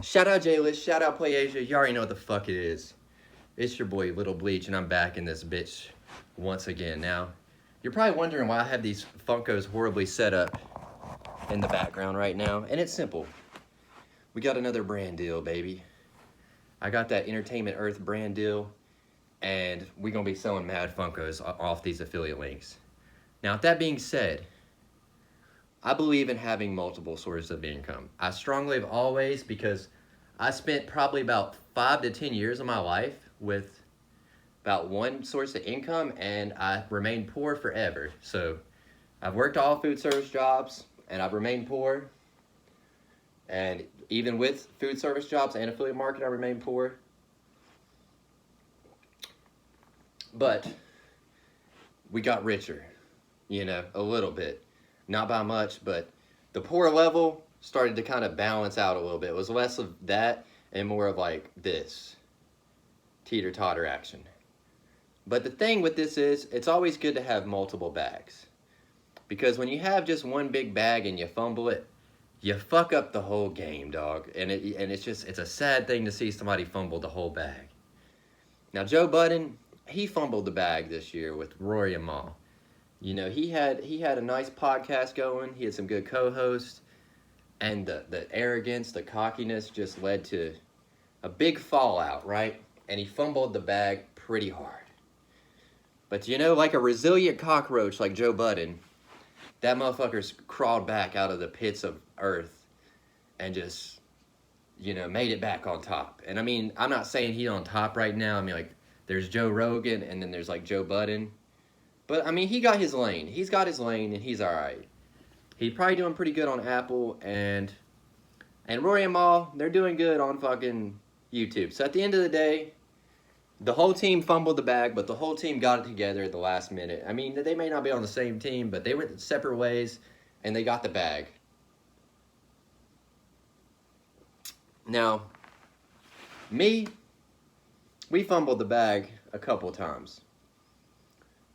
Shout out J-List, shout out Play Asia. You already know what the fuck it is. It's your boy Little Bleach, and I'm back in this bitch once again. Now, you're probably wondering why I have these Funkos horribly set up in the background right now, and it's simple. We got another brand deal, baby. I got that Entertainment Earth brand deal, and we're gonna be selling mad Funkos off these affiliate links. Now, with that being said, I believe in having multiple sources of income. I strongly have always, because I spent probably about 5 to 10 years of my life with about one source of income, and I remained poor forever. So I've worked all food service jobs, and I've remained poor. And even with food service jobs and affiliate market, I remained poor. But we got richer, a little bit. Not by much, but the poor level started to kind of balance out a little bit. It was less of that and more of like this teeter-totter action. But the thing with this is, it's always good to have multiple bags. Because when you have just one big bag and you fumble it, you fuck up the whole game, dog. And it's a sad thing to see somebody fumble the whole bag. Now, Joe Budden, he fumbled the bag this year with Rory and Mal. He had a nice podcast going. He had some good co-hosts. And the arrogance, the cockiness just led to a big fallout, right? And he fumbled the bag pretty hard. But like a resilient cockroach like Joe Budden, that motherfucker's crawled back out of the pits of earth and just, made it back on top. And I mean, I'm not saying he's on top right now. I mean, like, there's Joe Rogan and then there's like Joe Budden. But I mean, he got his lane. He's got his lane and he's all right. He's probably doing pretty good on Apple, and Rory and Mal, they're doing good on fucking YouTube. So at the end of the day, the whole team fumbled the bag, but the whole team got it together at the last minute. I mean, they may not be on the same team, but they went separate ways, and they got the bag. Now, we fumbled the bag a couple times.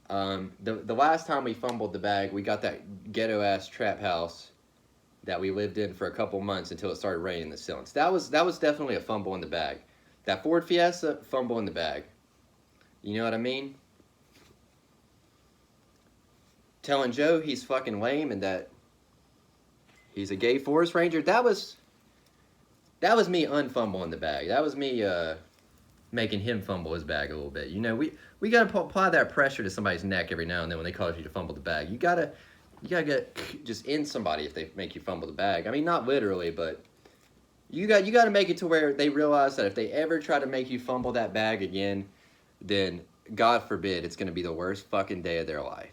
The last time we fumbled the bag, we got that ghetto-ass trap house that we lived in for a couple months until it started raining the ceilings. That was definitely a fumble in the bag. That Ford Fiesta, fumble in the bag. You know what I mean? Telling Joe he's fucking lame and that he's a gay forest ranger, that was me unfumbling the bag. That was me making him fumble his bag a little bit. We gotta apply that pressure to somebody's neck every now and then when they cause you to fumble the bag. You gotta get just in somebody if they make you fumble the bag. I mean, not literally, but you gotta make it to where they realize that if they ever try to make you fumble that bag again, then God forbid it's gonna be the worst fucking day of their life.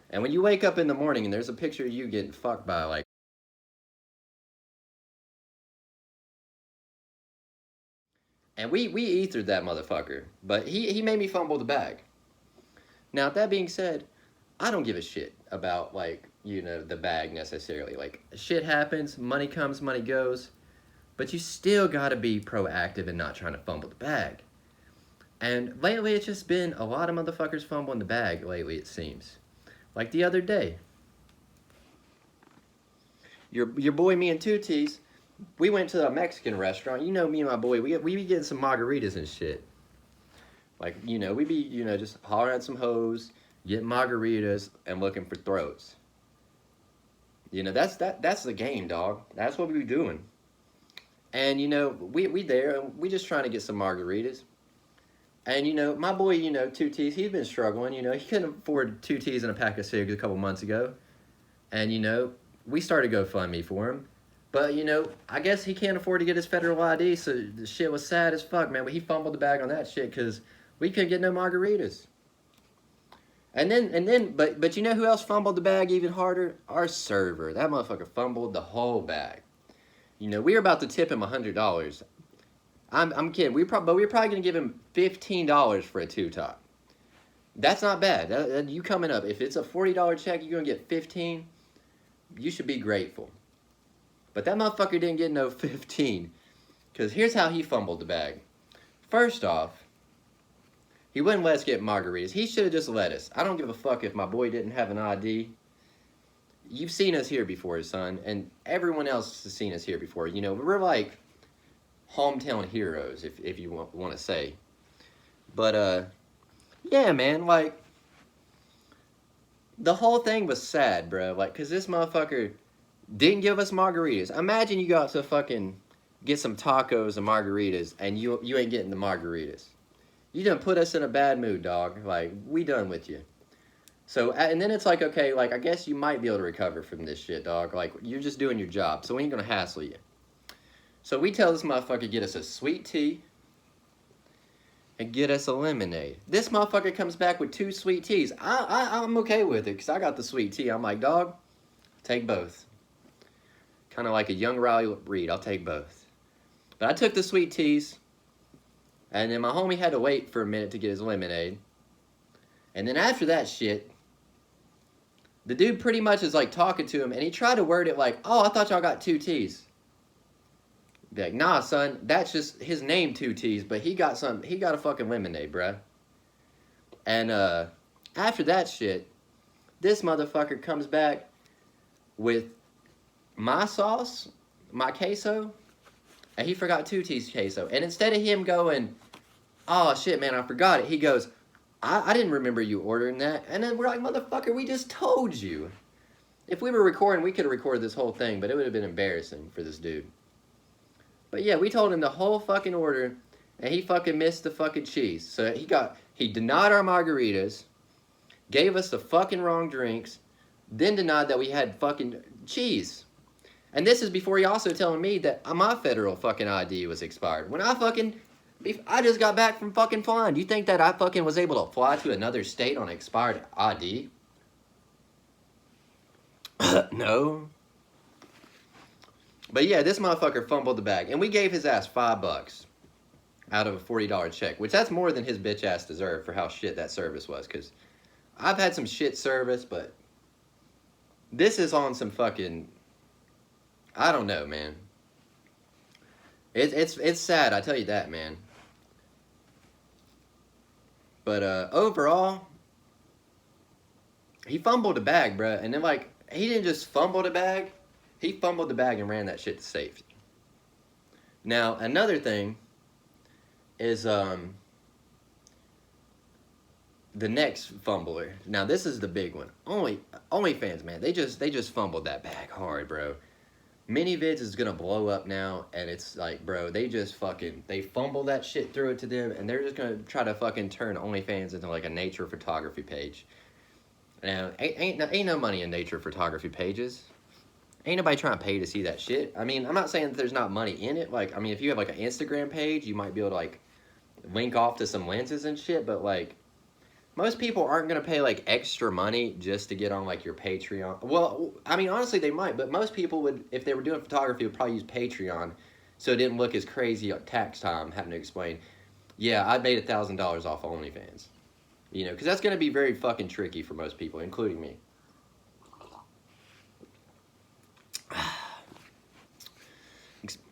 And when you wake up in the morning and there's a picture of you getting fucked by like, and we ethered that motherfucker, but he made me fumble the bag. Now, that being said, I don't give a shit about, like, the bag necessarily. Like, shit happens, money comes, money goes, but you still gotta be proactive and not trying to fumble the bag. And lately, it's just been a lot of motherfuckers fumbling the bag lately, it seems. Like the other day. Your boy, me and Two T's, we went to a Mexican restaurant. Me and my boy, we be getting some margaritas and shit. Like, we be, just hollering at some hoes, getting margaritas, and looking for throats. That's the game, dog. That's what we be doing. And, we there, and we just trying to get some margaritas. And, my boy, Two T's, he's been struggling. He couldn't afford 2 T's and a pack of cigs a couple months ago. And, we started GoFundMe for him. But, I guess he can't afford to get his federal ID, so the shit was sad as fuck, man. But he fumbled the bag on that shit because we couldn't get no margaritas. But who else fumbled the bag even harder? Our server. That motherfucker fumbled the whole bag. We were about to tip him $100. I'm kidding. But we were probably going to give him $15 for a 2-top. That's not bad. You coming up. If it's a $40 check, you're going to get 15. You should be grateful. But that motherfucker didn't get no 15. Because here's how he fumbled the bag. First off, he wouldn't let us get margaritas. He should have just let us. I don't give a fuck if my boy didn't have an ID. you've seen us here before, son, and everyone else has seen us here before. You know, we're like hometown heroes, if you want to say. But yeah, man, like the whole thing was sad, bro. Like, cause this motherfucker didn't give us margaritas. Imagine you go out to fucking get some tacos and margaritas, and you ain't getting the margaritas. You done put us in a bad mood, dog. Like, we done with you. So, and then it's like, okay, like, I guess you might be able to recover from this shit, dog. Like, you're just doing your job, so we ain't gonna hassle you. So we tell this motherfucker get us a sweet tea and get us a lemonade. This motherfucker comes back with 2 sweet teas. I'm okay with it, because I got the sweet tea. I'm like, dog, take both. Kind of like a young Riley Reid, I'll take both. But I took the sweet teas, and then my homie had to wait for a minute to get his lemonade. And then after that shit, the dude pretty much is like talking to him, and he tried to word it like, oh, I thought y'all got 2 teas. Be like, nah, son, that's just his name, 2 teas, but he got a fucking lemonade, bruh. And after that shit, this motherfucker comes back with my sauce, my queso, and he forgot 2 teas queso. And instead of him going, oh shit, man, I forgot it, he goes, I didn't remember you ordering that. And then we're like, motherfucker, we just told you. If we were recording, we could have recorded this whole thing, but it would have been embarrassing for this dude. But yeah, we told him the whole fucking order, and he fucking missed the fucking cheese. So he denied our margaritas, gave us the fucking wrong drinks, then denied that we had fucking cheese. And this is before he also telling me that my federal fucking ID was expired. When I just got back from fucking flying. Do you think that I fucking was able to fly to another state on expired ID? No. But yeah, this motherfucker fumbled the bag. And we gave his ass $5 out of a $40 check. Which that's more than his bitch ass deserved for how shit that service was. Because I've had some shit service, but this is on some fucking... I don't know, man. It's sad, I tell you that, man. But overall, he fumbled the bag, bruh. And then, like, he didn't just fumble the bag. He fumbled the bag and ran that shit to safety. Now, another thing is the next fumbler. Now, this is the big one. OnlyFans, man. They just fumbled that bag hard, bro. Minivids is gonna blow up now, and it's like, bro, they fumble that shit through it to them, and they're just gonna try to fucking turn OnlyFans into like a nature photography page. Now, ain't no money in nature photography pages. Ain't nobody trying to pay to see that shit. I mean, I'm not saying that there's not money in it. Like, I mean, if you have like an Instagram page, you might be able to like link off to some lenses and shit, but like, most people aren't going to pay, like, extra money just to get on, like, your Patreon. Well, I mean, honestly, they might. But most people would, if they were doing photography, would probably use Patreon. So it didn't look as crazy at tax time having to explain, yeah, I made $1,000 off OnlyFans. You know, because that's going to be very fucking tricky for most people, including me.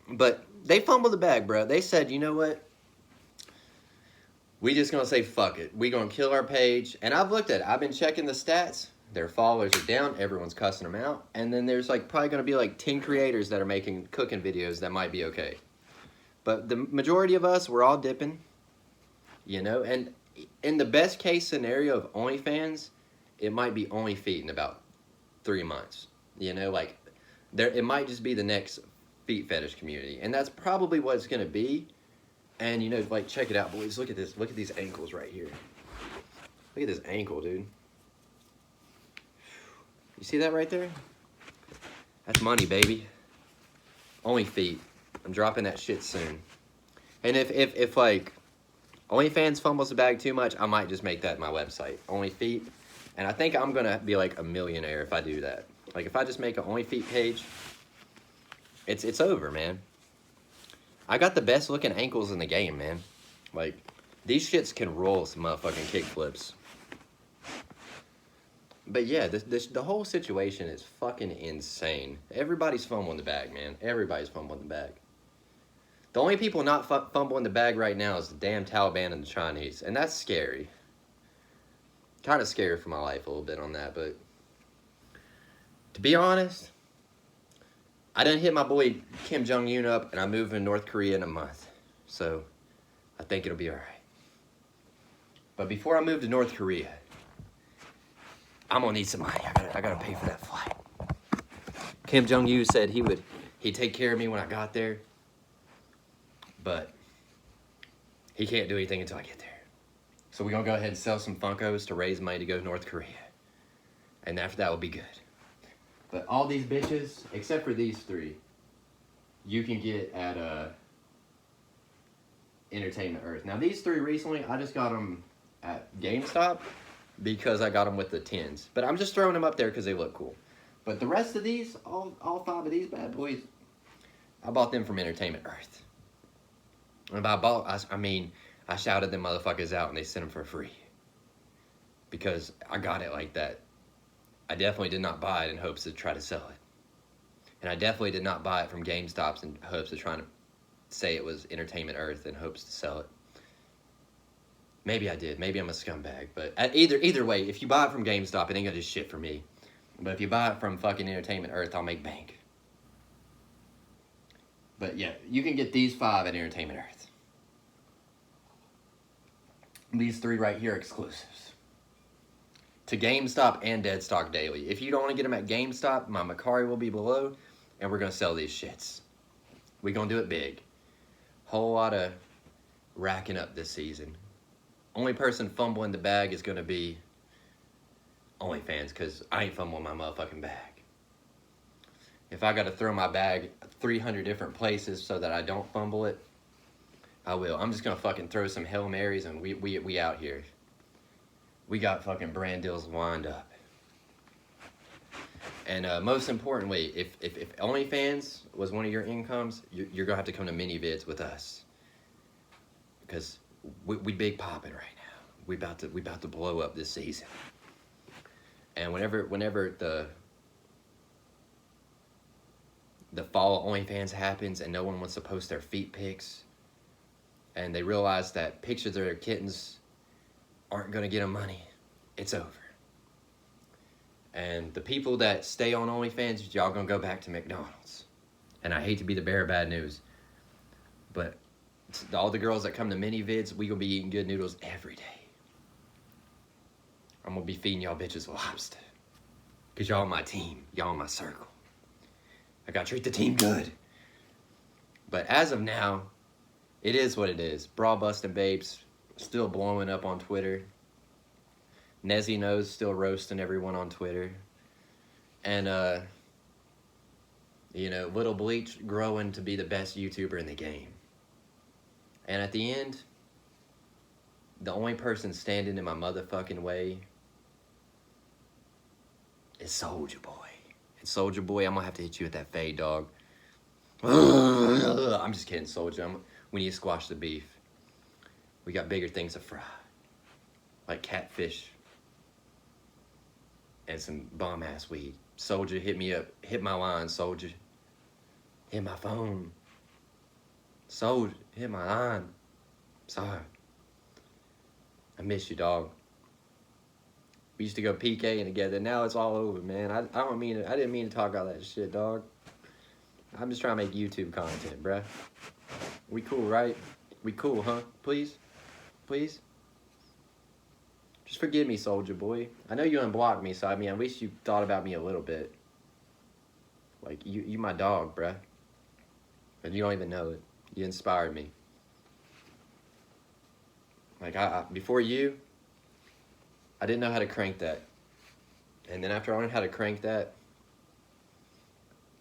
But they fumbled the bag, bro. They said, you know what? We just gonna say fuck it. We gonna kill our page. And I've looked at it. I've been checking the stats. Their followers are down. Everyone's cussing them out. And then there's like probably gonna be like 10 creators that are making cooking videos that might be okay. But the majority of us, we're all dipping. You know, and in the best case scenario of OnlyFans, it might be only feet in about 3 months. You know, like it might just be the next feet fetish community. And that's probably what it's gonna be. And, you know, like, check it out, boys. Look at this. Look at these ankles right here. Look at this ankle, dude. You see that right there? That's money, baby. Only feet. I'm dropping that shit soon. And if like, OnlyFans fumbles the bag too much, I might just make that my website. Only feet. And I think I'm going to be, like, a millionaire if I do that. Like, if I just make an Only Feet page, it's over, man. I got the best looking ankles in the game, man. Like, these shits can roll some motherfucking kickflips. But yeah, the whole situation is fucking insane. Everybody's fumbling the bag, man. Everybody's fumbling the bag. The only people not fumbling the bag right now is the damn Taliban and the Chinese. And that's scary. Kind of scary for my life a little bit on that, but... To be honest, I done hit my boy Kim Jong-un up, and I'm moving to North Korea in a month. So, I think it'll be alright. But before I move to North Korea, I'm gonna need some money. I gotta pay for that flight. Kim Jong-un said he'd take care of me when I got there. But he can't do anything until I get there. So we're gonna go ahead and sell some Funkos to raise money to go to North Korea. And after that will be good. But all these bitches, except for these three, you can get at Entertainment Earth. Now these three recently, I just got them at GameStop because I got them with the 10s. But I'm just throwing them up there because they look cool. But the rest of these, all 5 of these bad boys, I bought them from Entertainment Earth. And by bought, I shouted them motherfuckers out and they sent them for free. Because I got it like that. I definitely did not buy it in hopes to try to sell it. And I definitely did not buy it from GameStop in hopes of trying to say it was Entertainment Earth in hopes to sell it. Maybe I did. Maybe I'm a scumbag. But either way, if you buy it from GameStop, it ain't gonna do shit for me. But if you buy it from fucking Entertainment Earth, I'll make bank. But yeah, you can get these 5 at Entertainment Earth. These 3 right here are exclusives. To GameStop and Deadstock Daily. If you don't want to get them at GameStop, my Macari will be below, and we're going to sell these shits. We're going to do it big. Whole lot of racking up this season. Only person fumbling the bag is going to be OnlyFans, because I ain't fumbling my motherfucking bag. If I got to throw my bag 300 different places so that I don't fumble it, I will. I'm just going to fucking throw some Hail Marys, and we out here. We got fucking brand deals lined up. And most importantly, if OnlyFans was one of your incomes, you're gonna have to come to mini vids with us, because we big popping right now. We about to blow up this season. And whenever the fall of OnlyFans happens and no one wants to post their feet pics, and they realize that pictures of their kittens aren't gonna get them money, it's over. And the people that stay on OnlyFans, y'all gonna go back to McDonald's. And I hate to be the bearer of bad news, but all the girls that come to mini vids, we gonna be eating good noodles every day. I'm gonna be feeding y'all bitches lobster, cause y'all on my team, y'all on my circle. I gotta treat the team good. But as of now, it is what it is. Bra busting babes still blowing up on Twitter. Nezzy knows still roasting everyone on Twitter. And Little Bleach growing to be the best YouTuber in the game. And at the end, the only person standing in my motherfucking way is Soulja Boy. And Soulja Boy, I'm gonna have to hit you with that fade, dog. I'm just kidding, Soulja. We need to squash the beef. We got bigger things to fry. Like catfish. And some bomb-ass weed. Soulja, hit me up. Hit my line, Soulja. Hit my phone. Soulja, hit my line. Sorry. I miss you, dog. We used to go PKing together. Now it's all over, man. I didn't mean to talk all that shit, dog. I'm just trying to make YouTube content, bruh. We cool, right? We cool, huh? Please? Please? Just forgive me, Soulja Boy. I know you unblocked me, so I mean, at least you thought about me a little bit. Like, you my dog, bruh. And you don't even know it. You inspired me. Like, before you, I didn't know how to crank that. And then after I learned how to crank that,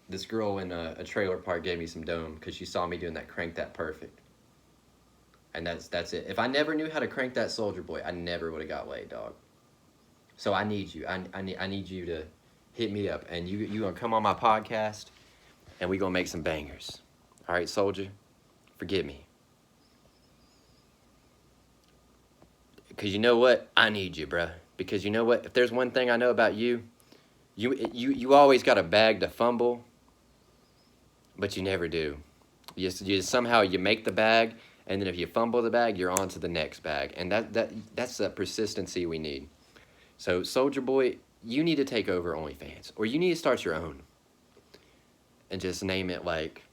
this girl in a trailer park gave me some dome because she saw me doing that crank that perfect. And that's it. If I never knew how to crank that, Soulja Boy, I never would have got laid, dog. So I need you. I need you to hit me up, and you gonna come on my podcast, and we gonna make some bangers. All right, Soulja, forgive me. Because you know what? I need you, bruh. Because you know what? If there's one thing I know about you, you always got a bag to fumble, but you never do. You somehow you make the bag, and then if you fumble the bag, you're on to the next bag. And that's the persistency we need. So, Soulja Boy, you need to take over OnlyFans, or you need to start your own and just name it like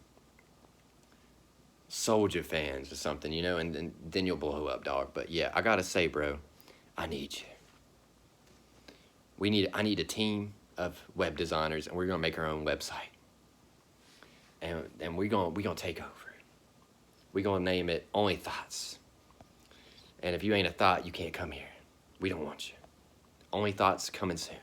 Soldier Fans or something, you know, and then you'll blow up, dog. But yeah, I gotta say, bro, I need you. I need a team of web designers, and we're gonna make our own website, and we're gonna take over. We're gonna name it Only Thoughts. And if you ain't a thought, you can't come here. We don't want you. Only Thoughts coming soon.